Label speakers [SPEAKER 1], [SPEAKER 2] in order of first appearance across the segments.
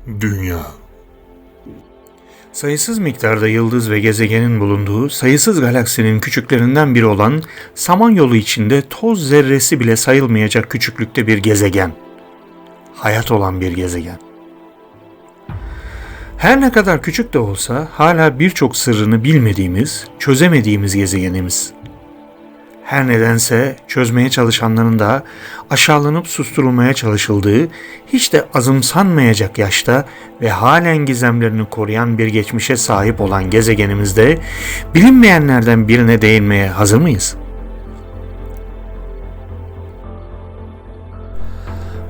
[SPEAKER 1] Dünya. Sayısız miktarda yıldız ve gezegenin bulunduğu sayısız galaksinin küçüklerinden biri olan Samanyolu içinde toz zerresi bile sayılmayacak küçüklükte bir gezegen. Hayat olan bir gezegen. Her ne kadar küçük de olsa hala birçok sırrını bilmediğimiz, çözemediğimiz gezegenimiz. Her nedense çözmeye çalışanların da aşağılanıp susturulmaya çalışıldığı, hiç de azımsanmayacak yaşta ve halen gizemlerini koruyan bir geçmişe sahip olan gezegenimizde bilinmeyenlerden birine değinmeye hazır mıyız?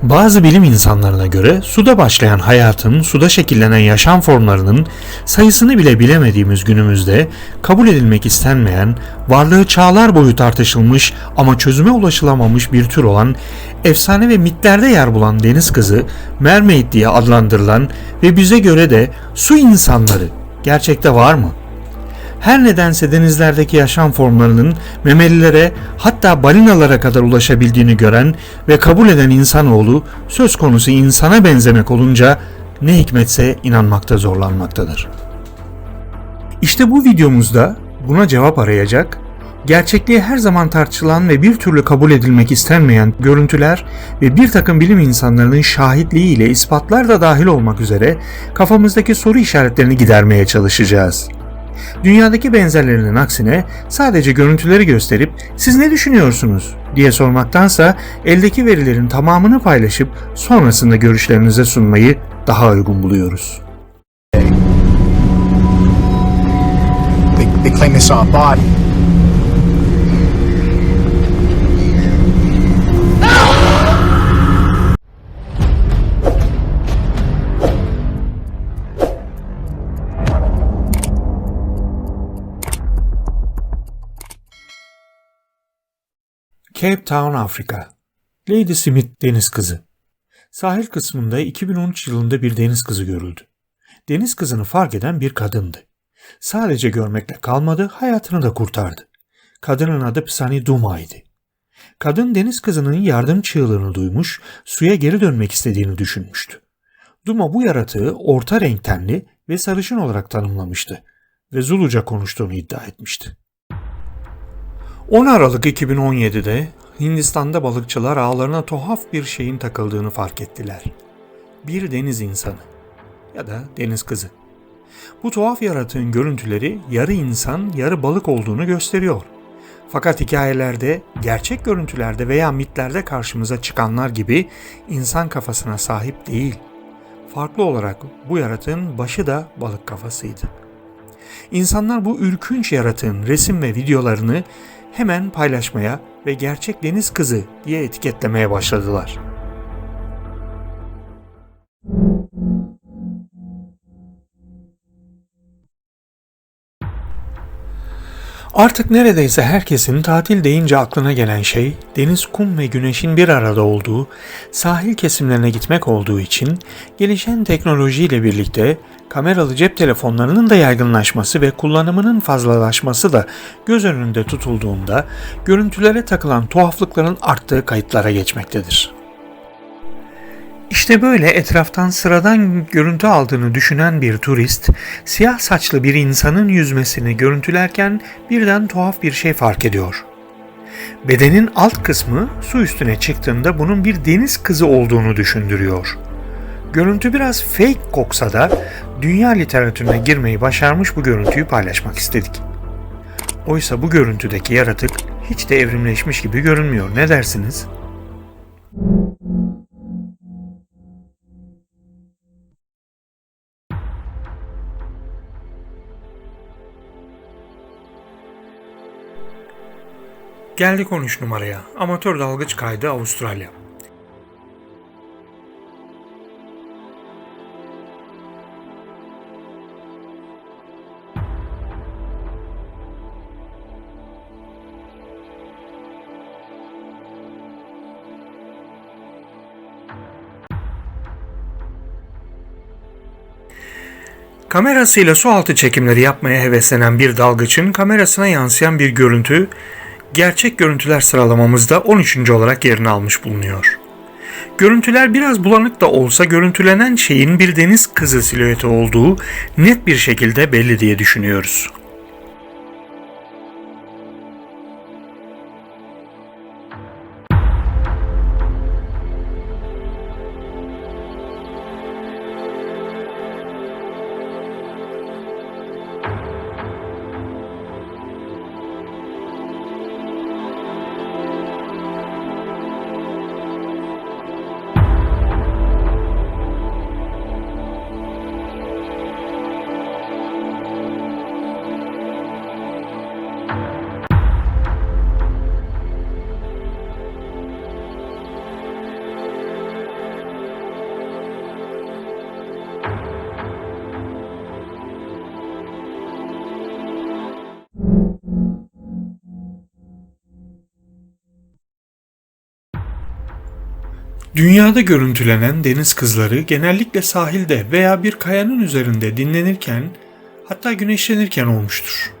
[SPEAKER 1] Bazı bilim insanlarına göre suda başlayan hayatın, suda şekillenen yaşam formlarının sayısını bile bilemediğimiz günümüzde kabul edilmek istenmeyen, varlığı çağlar boyu tartışılmış ama çözüme ulaşılamamış bir tür olan, efsane ve mitlerde yer bulan deniz kızı, mermaid diye adlandırılan ve bize göre de su insanları gerçekte var mı? Her nedense denizlerdeki yaşam formlarının memelilere, hatta balinalara kadar ulaşabildiğini gören ve kabul eden insanoğlu söz konusu insana benzemek olunca ne hikmetse inanmakta zorlanmaktadır. İşte bu videomuzda buna cevap arayacak, gerçekliği her zaman tartışılan ve bir türlü kabul edilmek istenmeyen görüntüler ve bir takım bilim insanlarının şahitliği ile ispatlar da dahil olmak üzere kafamızdaki soru işaretlerini gidermeye çalışacağız. Dünyadaki benzerlerinin aksine sadece görüntüleri gösterip "siz ne düşünüyorsunuz?" diye sormaktansa eldeki verilerin tamamını paylaşıp sonrasında görüşlerinize sunmayı daha uygun buluyoruz.
[SPEAKER 2] They claim they saw a body.
[SPEAKER 1] Cape Town, Afrika. Lady Smith deniz kızı. Sahil kısmında 2013 yılında bir deniz kızı görüldü. Deniz kızını fark eden bir kadındı. Sadece görmekle kalmadı, hayatını da kurtardı. Kadının adı Psani Duma'ydı. Kadın deniz kızının yardım çığlığını duymuş, suya geri dönmek istediğini düşünmüştü. Duma bu yaratığı orta renk tenli ve sarışın olarak tanımlamıştı ve Zuluca konuştuğunu iddia etmişti. 10 Aralık 2017'de Hindistan'da balıkçılar ağlarına tuhaf bir şeyin takıldığını fark ettiler. Bir deniz insanı ya da deniz kızı. Bu tuhaf yaratığın görüntüleri yarı insan, yarı balık olduğunu gösteriyor. Fakat hikayelerde, gerçek görüntülerde veya mitlerde karşımıza çıkanlar gibi insan kafasına sahip değil. Farklı olarak bu yaratığın başı da balık kafasıydı. İnsanlar bu ürkünç yaratığın resim ve videolarını hemen paylaşmaya ve gerçek deniz kızı diye etiketlemeye başladılar. Artık neredeyse herkesin tatil deyince aklına gelen şey deniz, kum ve güneşin bir arada olduğu, sahil kesimlerine gitmek olduğu için gelişen teknolojiyle birlikte kameralı cep telefonlarının da yaygınlaşması ve kullanımının fazlalaşması da göz önünde tutulduğunda görüntülere takılan tuhaflıkların arttığı kayıtlara geçmektedir. İşte böyle etraftan sıradan görüntü aldığını düşünen bir turist, siyah saçlı bir insanın yüzmesini görüntülerken birden tuhaf bir şey fark ediyor. Bedenin alt kısmı su üstüne çıktığında bunun bir deniz kızı olduğunu düşündürüyor. Görüntü biraz fake koksa da dünya literatürüne girmeyi başarmış bu görüntüyü paylaşmak istedik. Oysa bu görüntüdeki yaratık hiç de evrimleşmiş gibi görünmüyor. Ne dersiniz? Geldik 13 numaraya. Amatör dalgıç kaydı Avustralya. Kamerasıyla sualtı çekimleri yapmaya heveslenen bir dalgıçın kamerasına yansıyan bir görüntü gerçek görüntüler sıralamamızda 13. olarak yerini almış bulunuyor. Görüntüler biraz bulanık da olsa görüntülenen şeyin bir deniz kızı silüeti olduğu net bir şekilde belli diye düşünüyoruz. Dünyada görüntülenen deniz kızları genellikle sahilde veya bir kayanın üzerinde dinlenirken, hatta güneşlenirken olmuştur.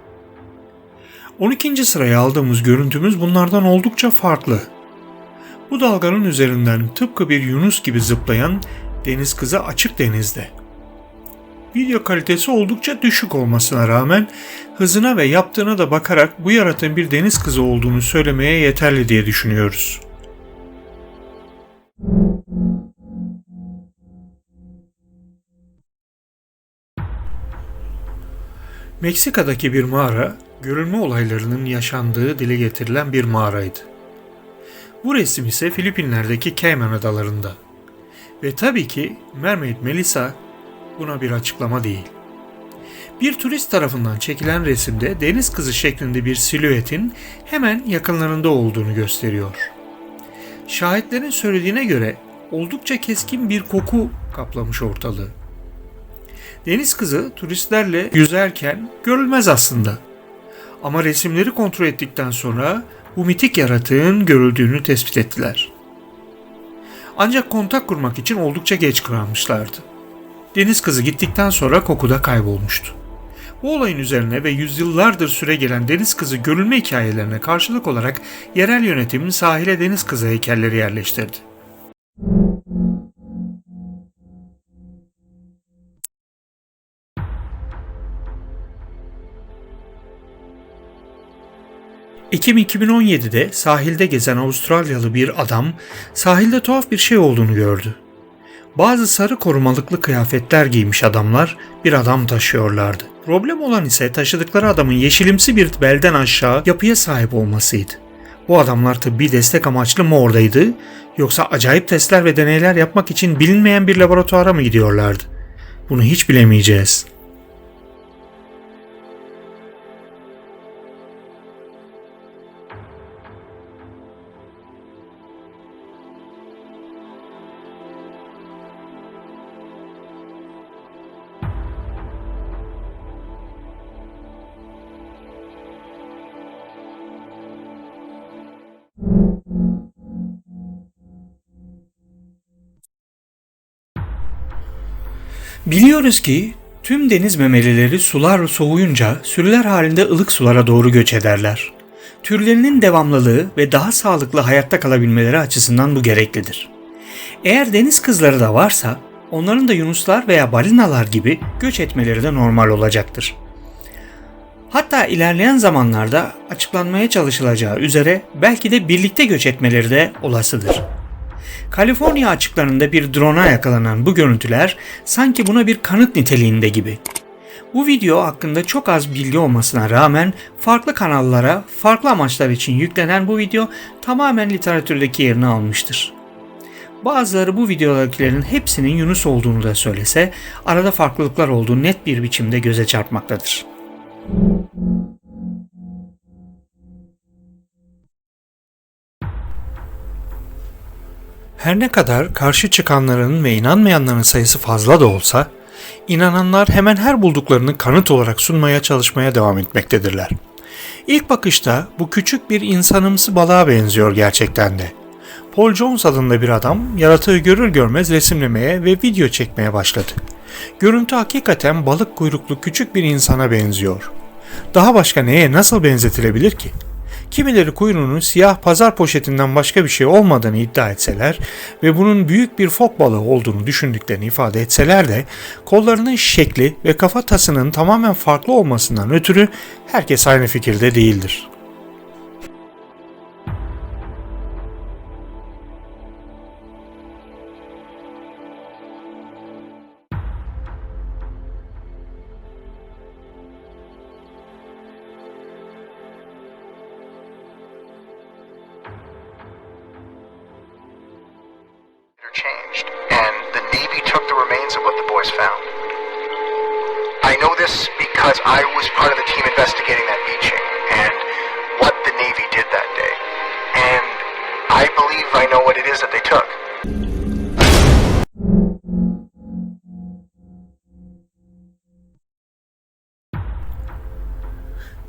[SPEAKER 1] 12. sıraya aldığımız görüntümüz bunlardan oldukça farklı. Bu dalganın üzerinden tıpkı bir yunus gibi zıplayan deniz kızı açık denizde. Video kalitesi oldukça düşük olmasına rağmen hızına ve yaptığına da bakarak bu yaratığın bir deniz kızı olduğunu söylemeye yeterli diye düşünüyoruz. Meksika'daki bir mağara, görülme olaylarının yaşandığı dile getirilen bir mağaraydı. Bu resim ise Filipinler'deki Cayman Adalarında. Ve tabii ki Mermaid Melissa buna bir açıklama değil. Bir turist tarafından çekilen resimde deniz kızı şeklinde bir silüetin hemen yakınlarında olduğunu gösteriyor. Şahitlerin söylediğine göre oldukça keskin bir koku kaplamış ortalığı. Deniz kızı turistlerle yüzerken görülmez aslında. Ama resimleri kontrol ettikten sonra bu mitik yaratığın görüldüğünü tespit ettiler. Ancak kontak kurmak için oldukça geç kalmışlardı. Deniz kızı gittikten sonra koku da kaybolmuştu. Bu olayın üzerine ve yüzyıllardır süregelen deniz kızı görülme hikayelerine karşılık olarak yerel yönetim sahile deniz kızı heykelleri yerleştirdi. Ekim 2017'de sahilde gezen Avustralyalı bir adam sahilde tuhaf bir şey olduğunu gördü. Bazı sarı korumalıklı kıyafetler giymiş adamlar bir adam taşıyorlardı. Problem olan ise taşıdıkları adamın yeşilimsi bir belden aşağı yapıya sahip olmasıydı. Bu adamlar tıbbi destek amaçlı mı oradaydı, yoksa acayip testler ve deneyler yapmak için bilinmeyen bir laboratuvara mı gidiyorlardı? Bunu hiç bilemeyeceğiz. Biliyoruz ki tüm deniz memelileri sular soğuyunca sürüler halinde ılık sulara doğru göç ederler. Türlerinin devamlılığı ve daha sağlıklı hayatta kalabilmeleri açısından bu gereklidir. Eğer deniz kızları da varsa onların da yunuslar veya balinalar gibi göç etmeleri de normal olacaktır. Hatta ilerleyen zamanlarda açıklanmaya çalışılacağı üzere belki de birlikte göç etmeleri de olasıdır. Kaliforniya açıklarında bir drone'a yakalanan bu görüntüler sanki buna bir kanıt niteliğinde gibi. Bu video hakkında çok az bilgi olmasına rağmen farklı kanallara, farklı amaçlar için yüklenen bu video tamamen literatürdeki yerini almıştır. Bazıları bu videodakilerin hepsinin Yunus olduğunu da söylese, arada farklılıklar olduğu net bir biçimde göze çarpmaktadır. Her ne kadar karşı çıkanların ve inanmayanların sayısı fazla da olsa, inananlar hemen her bulduklarını kanıt olarak sunmaya çalışmaya devam etmektedirler. İlk bakışta bu küçük bir insanımsı balığa benziyor gerçekten de. Paul Jones adında bir adam yaratığı görür görmez resimlemeye ve video çekmeye başladı. Görüntü hakikaten balık kuyruklu küçük bir insana benziyor. Daha başka neye nasıl benzetilebilir ki? Kimileri kuyruğunun siyah pazar poşetinden başka bir şey olmadığını iddia etseler ve bunun büyük bir fok balığı olduğunu düşündüklerini ifade etseler de kollarının şekli ve kafa tasının tamamen farklı olmasından ötürü herkes aynı fikirde değildir.
[SPEAKER 2] Changed, and the Navy took the remains of what the boys found. I know this because I was part of the team investigating that beaching and what the Navy did that day. And I believe I know what it is that they took.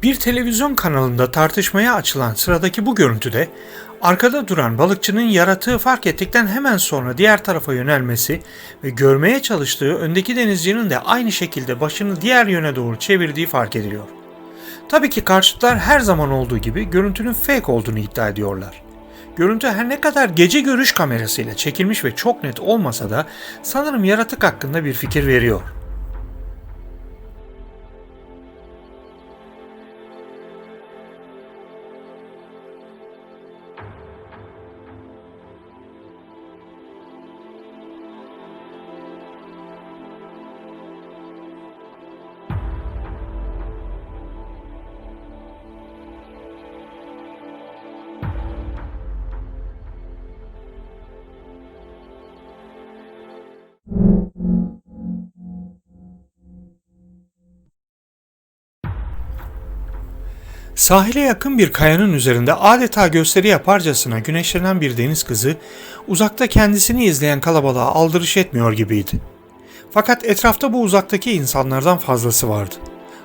[SPEAKER 1] Bir televizyon kanalında tartışmaya açılan sıradaki bu görüntüde arkada duran balıkçının yaratığı fark ettikten hemen sonra diğer tarafa yönelmesi ve görmeye çalıştığı öndeki denizcinin de aynı şekilde başını diğer yöne doğru çevirdiği fark ediliyor. Tabii ki karşıtlar her zaman olduğu gibi görüntünün fake olduğunu iddia ediyorlar. Görüntü her ne kadar gece görüş kamerasıyla çekilmiş ve çok net olmasa da sanırım yaratık hakkında bir fikir veriyor. Sahile yakın bir kayanın üzerinde adeta gösteri yaparcasına güneşlenen bir deniz kızı uzakta kendisini izleyen kalabalığa aldırış etmiyor gibiydi. Fakat etrafta bu uzaktaki insanlardan fazlası vardı.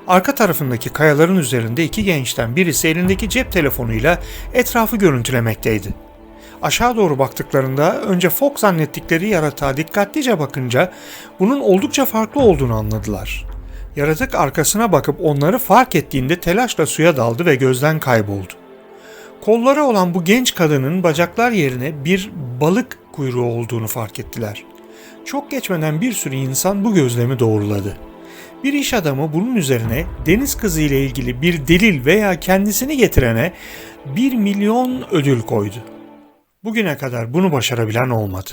[SPEAKER 1] Arka tarafındaki kayaların üzerinde iki gençten birisi elindeki cep telefonuyla etrafı görüntülemekteydi. Aşağı doğru baktıklarında önce fok zannettikleri yaratığa dikkatlice bakınca bunun oldukça farklı olduğunu anladılar. Yaratık arkasına bakıp onları fark ettiğinde telaşla suya daldı ve gözden kayboldu. Kolları olan bu genç kadının bacaklar yerine bir balık kuyruğu olduğunu fark ettiler. Çok geçmeden bir sürü insan bu gözlemi doğruladı. Bir iş adamı bunun üzerine deniz kızı ile ilgili bir delil veya kendisini getirene 1 milyon ödül koydu. Bugüne kadar bunu başarabilen olmadı.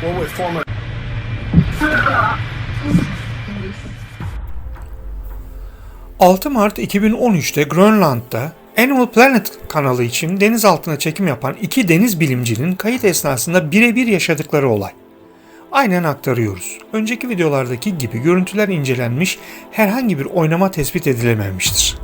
[SPEAKER 2] One with former
[SPEAKER 1] 6 Mart 2013'te Grönland'da Animal Planet kanalı için deniz altına çekim yapan iki deniz bilimcinin kayıt esnasında birebir yaşadıkları olay. Aynen aktarıyoruz. Önceki videolardaki gibi görüntüler incelenmiş, herhangi bir oynama tespit edilememiştir.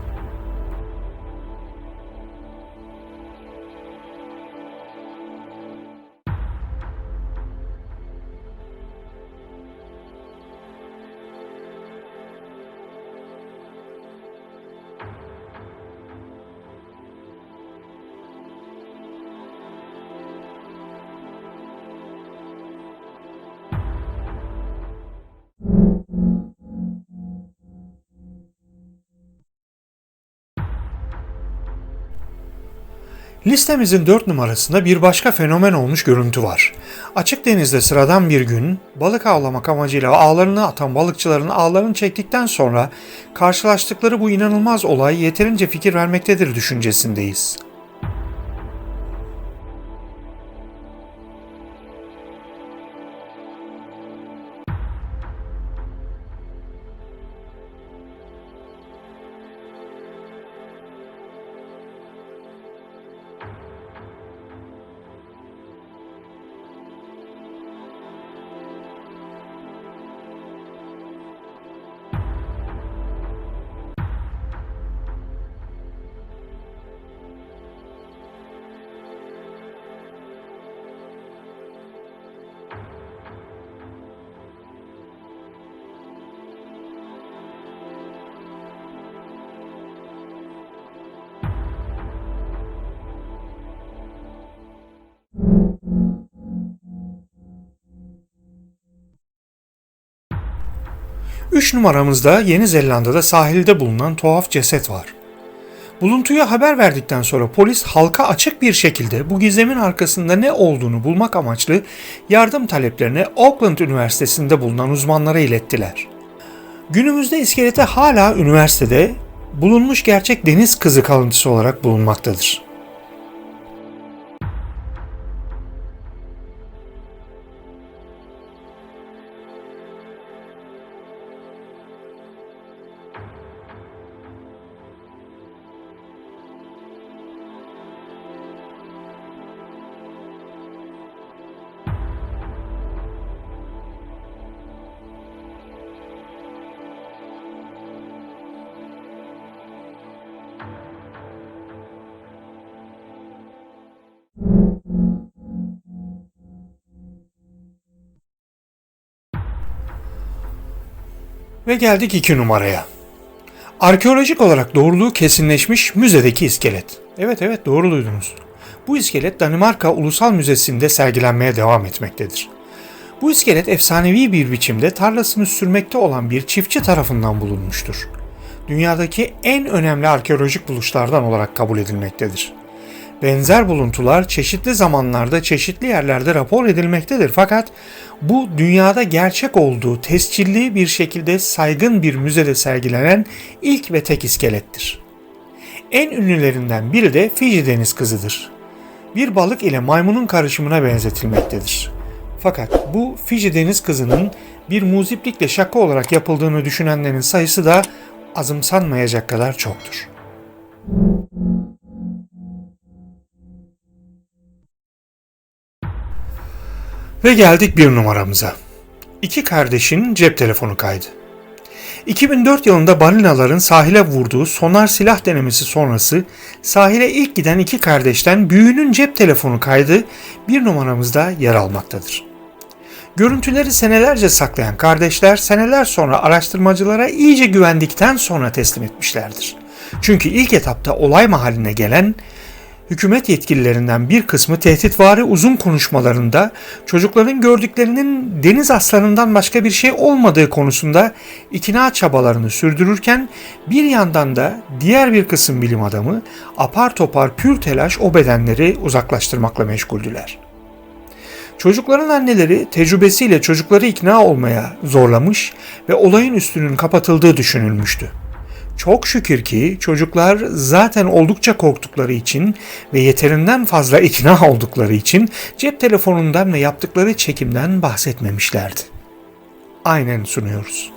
[SPEAKER 1] Listemizin 4 numarasında bir başka fenomen olmuş görüntü var. Açık denizde sıradan bir gün balık avlamak amacıyla ağlarını atan balıkçıların ağlarını çektikten sonra karşılaştıkları bu inanılmaz olay yeterince fikir vermektedir düşüncesindeyiz. 3 numaramızda Yeni Zelanda'da sahilde bulunan tuhaf ceset var. Buluntuya haber verdikten sonra polis halka açık bir şekilde bu gizemin arkasında ne olduğunu bulmak amaçlı yardım taleplerini Auckland Üniversitesi'nde bulunan uzmanlara ilettiler. Günümüzde iskeleti hala üniversitede bulunmuş gerçek deniz kızı kalıntısı olarak bulunmaktadır. Ve geldik 2 numaraya. Arkeolojik olarak doğruluğu kesinleşmiş müzedeki iskelet. Evet doğru duydunuz. Bu iskelet Danimarka Ulusal Müzesi'nde sergilenmeye devam etmektedir. Bu iskelet efsanevi bir biçimde tarlasını sürmekte olan bir çiftçi tarafından bulunmuştur. Dünyadaki en önemli arkeolojik buluşlardan olarak kabul edilmektedir. Benzer buluntular çeşitli zamanlarda çeşitli yerlerde rapor edilmektedir fakat bu dünyada gerçek olduğu tescilli bir şekilde saygın bir müzede sergilenen ilk ve tek iskelettir. En ünlülerinden biri de Fiji deniz kızıdır. Bir balık ile maymunun karışımına benzetilmektedir. Fakat bu Fiji deniz kızının bir muziplikle şaka olarak yapıldığını düşünenlerin sayısı da azımsanmayacak kadar çoktur. Ve geldik 1 numaramıza. 2 kardeşin cep telefonu kaydı. 2004 yılında balinaların sahile vurduğu sonar silah denemesi sonrası sahile ilk giden 2 kardeşten büyüğünün cep telefonu kaydı 1 numaramızda yer almaktadır. Görüntüleri senelerce saklayan kardeşler seneler sonra araştırmacılara iyice güvendikten sonra teslim etmişlerdir. Çünkü ilk etapta olay mahalline gelen hükümet yetkililerinden bir kısmı tehditvari uzun konuşmalarında çocukların gördüklerinin deniz aslanından başka bir şey olmadığı konusunda ikna çabalarını sürdürürken bir yandan da diğer bir kısım bilim adamı apar topar pür telaş o bedenleri uzaklaştırmakla meşguldüler. Çocukların anneleri tecrübesiyle çocukları ikna olmaya zorlamış ve olayın üstünün kapatıldığı düşünülmüştü. Çok şükür ki çocuklar zaten oldukça korktukları için ve yeterinden fazla ikna oldukları için cep telefonundan ve yaptıkları çekimden bahsetmemişlerdi. Aynen sunuyoruz.